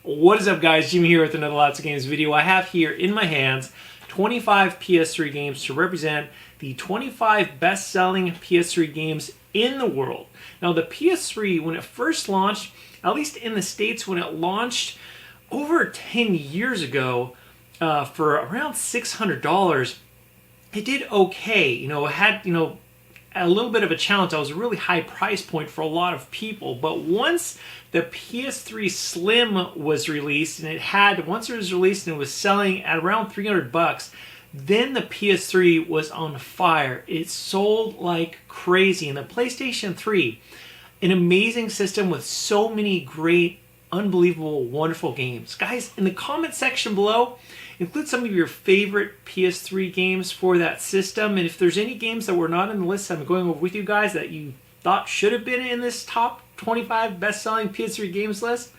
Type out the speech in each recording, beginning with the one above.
What is up, guys? Jimmy here with another Lots of Games video. I have here in my hands 25 PS3 games to represent the 25 best-selling PS3 games in the world. Now, the PS3, when it first launched, at least in the States, when it launched over 10 years ago for around $600, it did okay. It had, a little bit of a challenge. That was a really high price point for a lot of people. But once the PS3 Slim was released, and once it was released and it was selling at around $300, then the PS3 was on fire. It sold like crazy. And the PlayStation 3, an amazing system with so many great, unbelievable, wonderful games. Guys, in the comment section below, include some of your favorite PS3 games for that system. And if there's any games that were not in the list I'm going over with you guys that you thought should have been in this top 25 best-selling PS3 games list,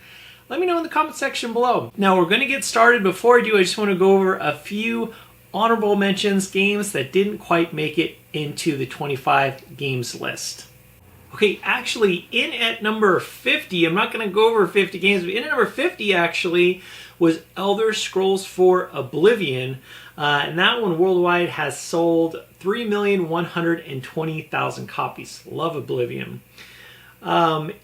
let me know in the comment section below. Now, we're going to get started. Before I do, I just want to go over a few honorable mentions, games that didn't quite make it into the 25 games list. Okay, actually, in at number 50, I'm not going to go over 50 games, but in at number 50, actually, was Elder Scrolls 4 Oblivion. And that one worldwide has sold 3,120,000 copies. Love Oblivion. In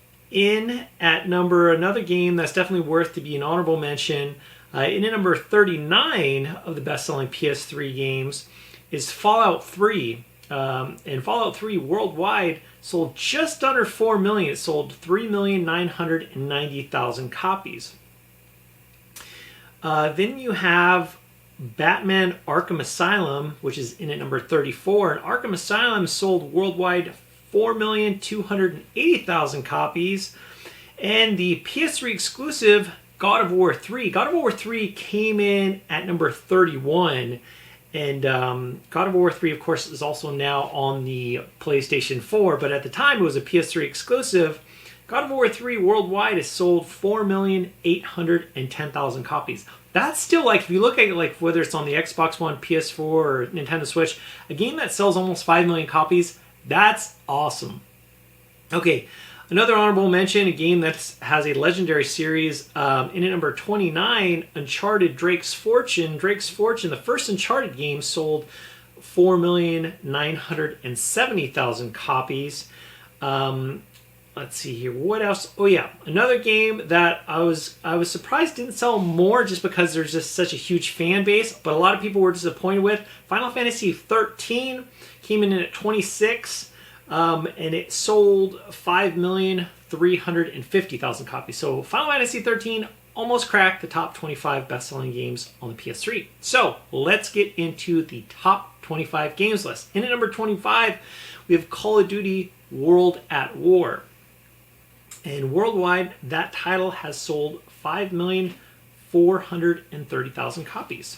at another game that's definitely worth to be an honorable mention, in at number 39 of the best-selling PS3 games is Fallout 3. And Fallout 3 worldwide sold just under 4 million. It sold 3,990,000 copies. Then you have Batman Arkham Asylum, which is in at number 34. And Arkham Asylum sold worldwide 4,280,000 copies. And the PS3 exclusive God of War 3. God of War 3 came in at number 31. And God of War 3, of course, is also now on the PlayStation 4. But at the time, it was a PS3 exclusive. God of War 3 worldwide has sold 4,810,000 copies. That's still, like, if you look at it, like, whether it's on the Xbox One, PS4, or Nintendo Switch, a game that sells almost 5 million copies, that's awesome. Okay, another honorable mention, a game that has a legendary series. In at number 29, Uncharted Drake's Fortune. Drake's Fortune, the first Uncharted game, sold 4,970,000 copies. Let's see here. What else? Oh yeah, another game that I was surprised didn't sell more just because there's just such a huge fan base, but a lot of people were disappointed with. Final Fantasy 13 came in at 26, and it sold 5,350,000 copies. So Final Fantasy 13 almost cracked the top 25 best-selling games on the PS3. So let's get into the top 25 games list. In at number 25, we have Call of Duty World at War. And worldwide, that title has sold 5,430,000 copies.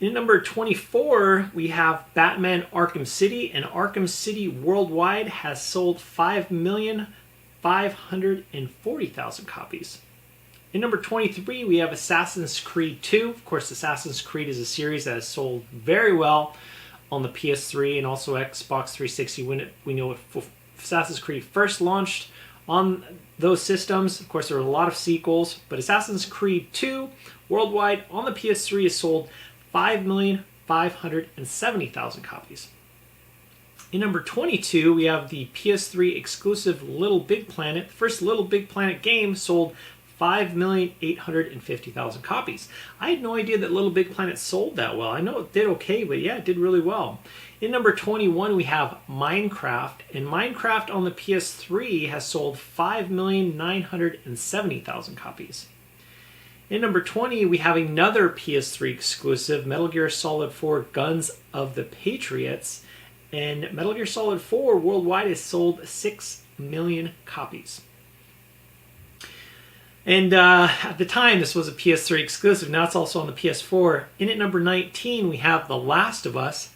In number 24, we have Batman Arkham City, and Arkham City worldwide has sold 5,540,000 copies. In number 23, we have Assassin's Creed 2. Of course, Assassin's Creed is a series that has sold very well on the PS3 and also Xbox 360. When we know it, Assassin's Creed first launched on those systems. Of course, there were a lot of sequels, but Assassin's Creed 2 worldwide on the PS3 has sold 5,570,000 copies. In number 22, we have the PS3 exclusive Little Big Planet. The first Little Big Planet game sold 5,850,000 copies. I had no idea that Little Big Planet sold that well. I know it did okay, but yeah, it did really well. In number 21, we have Minecraft, and Minecraft on the PS3 has sold 5,970,000 copies. In number 20, we have another PS3 exclusive, Metal Gear Solid 4 Guns of the Patriots, and Metal Gear Solid 4 worldwide has sold 6 million copies. And at the time, this was a PS3 exclusive. Now it's also on the PS4. In at number 19, we have The Last of Us,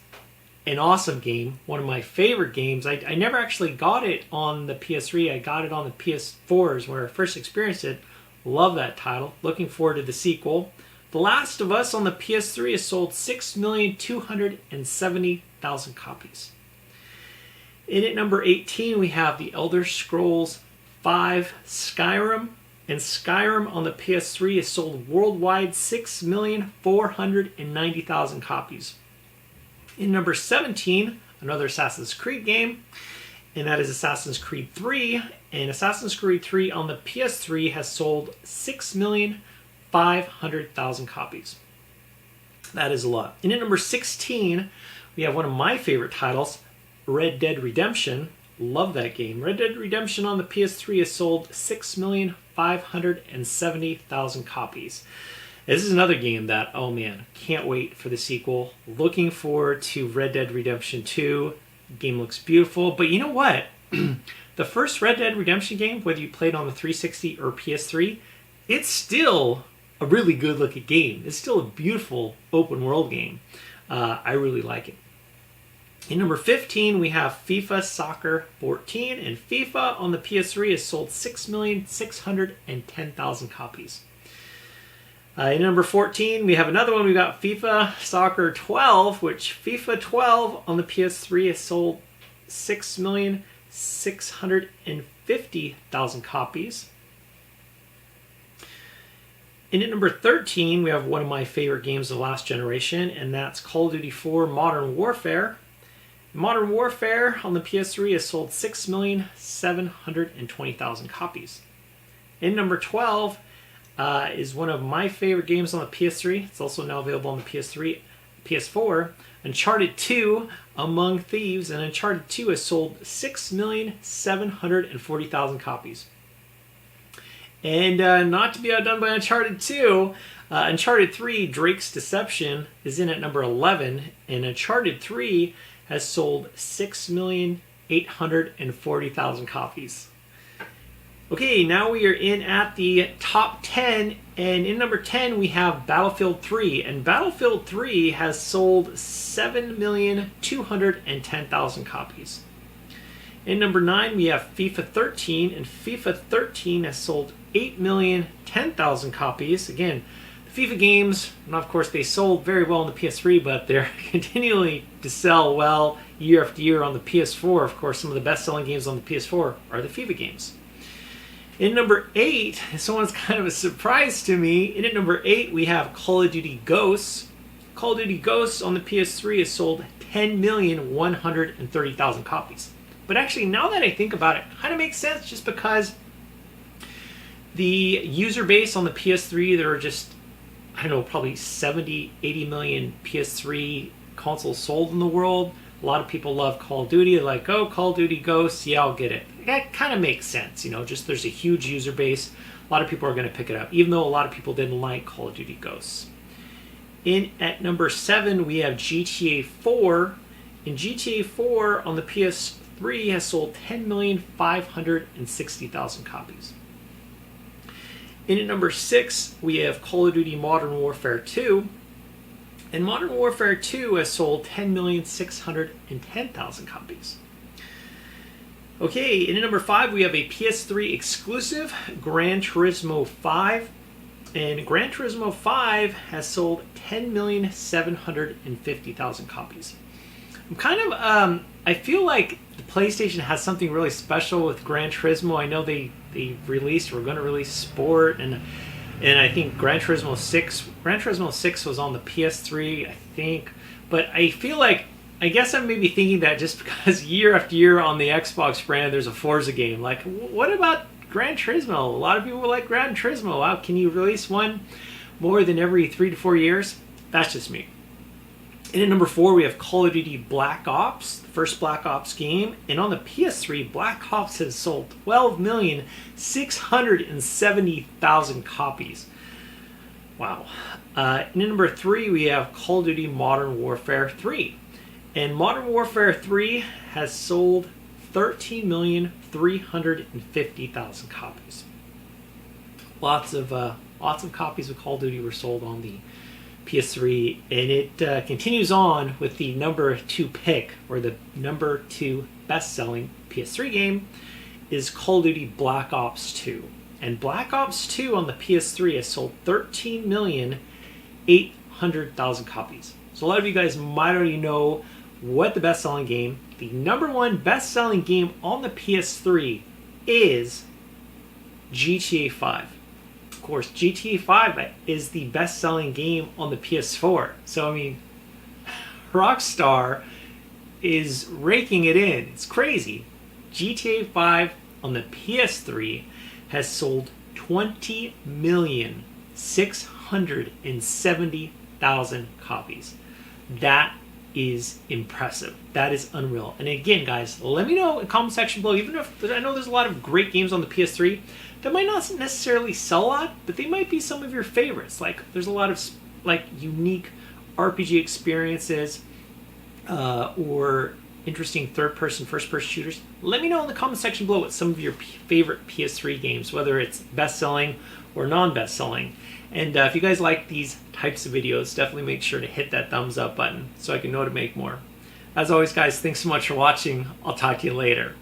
an awesome game, one of my favorite games. I never actually got it on the PS3. I got it on the PS4s where I first experienced it. Love that title. Looking forward to the sequel. The Last of Us on the PS3 has sold 6,270,000 copies. In at number 18, we have The Elder Scrolls 5 Skyrim. And Skyrim on the PS3 has sold worldwide 6,490,000 copies. In number 17, another Assassin's Creed game, and that is Assassin's Creed 3. And Assassin's Creed 3 on the PS3 has sold 6,500,000 copies. That is a lot. And at number 16, we have one of my favorite titles, Red Dead Redemption. Love that game. Red Dead Redemption on the PS3 has sold 6,570,000 copies. This is another game that, oh man, can't wait for the sequel. Looking forward to Red Dead Redemption 2. The game looks beautiful. But you know what? The first Red Dead Redemption game, whether you played on the 360 or PS3, it's still a really good looking game. It's still a beautiful open world game. I really like it. In number 15, we have FIFA Soccer 14, and FIFA on the PS3 has sold 6,610,000 copies. In number 14, we have another one. We got FIFA Soccer 12, which FIFA 12 on the PS3 has sold 6,650,000 copies. And at number 13, we have one of my favorite games of the last generation, and that's Call of Duty 4 Modern Warfare. Modern Warfare on the PS3 has sold 6,720,000 copies. In number 12 is one of my favorite games on the PS3. It's also now available on the PS4. Uncharted 2, Among Thieves, and Uncharted 2 has sold 6,740,000 copies. And not to be outdone by Uncharted 2, Uncharted 3, Drake's Deception, is in at number 11, and Uncharted 3 has sold 6,840,000 copies. Okay, now we are in at the top 10, and in number 10 we have Battlefield 3, and Battlefield 3 has sold 7,210,000 copies. In number 9 we have FIFA 13, and FIFA 13 has sold 8,010,000 copies. Again, FIFA games, and of course they sold very well on the PS3, but they're continuing to sell well year after year on the PS4. Of course, some of the best-selling games on the PS4 are the FIFA games. In number 8, someone's kind of a surprise to me. In at number 8, we have Call of Duty Ghosts. Call of Duty Ghosts on the PS3 has sold 10,130,000 copies. But actually, now that I think about it, it kind of makes sense just because the user base on the PS3, there are just, I don't know, probably 70, 80 million PS3 consoles sold in the world. A lot of people love Call of Duty. They're like, oh, Call of Duty Ghosts, yeah, I'll get it. That kind of makes sense, you know, just there's a huge user base. A lot of people are going to pick it up, even though a lot of people didn't like Call of Duty Ghosts. In at number 7, we have GTA 4. And GTA 4 on the PS3 has sold 10,560,000 copies. In at number 6, we have Call of Duty Modern Warfare 2. And Modern Warfare 2 has sold 10,610,000 copies. Okay, in at number 5, we have a PS3 exclusive, Gran Turismo 5. And Gran Turismo 5 has sold 10,750,000 copies. I'm kind of, I feel like the PlayStation has something really special with Gran Turismo. I know they released, or going to release Sport, and I think Gran Turismo 6 was on the PS3, I think. But I feel like, I guess I'm maybe thinking that just because year after year on the Xbox brand there's a Forza game. Like, what about Gran Turismo? A lot of people like Gran Turismo. Wow, can you release one more than every 3 to 4 years? That's just me. And at number 4, we have Call of Duty Black Ops, the first Black Ops game. And on the PS3, Black Ops has sold 12,670,000 copies. Wow. And at number 3, we have Call of Duty Modern Warfare 3. And Modern Warfare 3 has sold 13,350,000 copies. Lots of copies of Call of Duty were sold on the PS3, and it continues on with the number 2 pick, or the number 2 best-selling PS3 game is Call of Duty Black Ops 2. And Black Ops 2 on the PS3 has sold 13,800,000 copies. So a lot of you guys might already know what the best-selling game, the number 1 best-selling game on the PS3 is GTA 5. course, GTA 5 is the best-selling game on the PS4. So, I mean, Rockstar is raking it in. It's crazy. GTA 5 on the PS3 has sold 20,670,000 copies. That is impressive. That is unreal. And again, guys, let me know in the comment section below, even if I know there's a lot of great games on the PS3 that might not necessarily sell a lot, but they might be some of your favorites. Like, there's a lot of like unique RPG experiences or interesting third-person, first-person shooters. Let me know in the comment section below what some of your favorite PS3 games, whether it's best-selling or non-best-selling. And if you guys like these types of videos, definitely make sure to hit that thumbs up button so I can know to make more. As always, guys, thanks so much for watching. I'll talk to you later.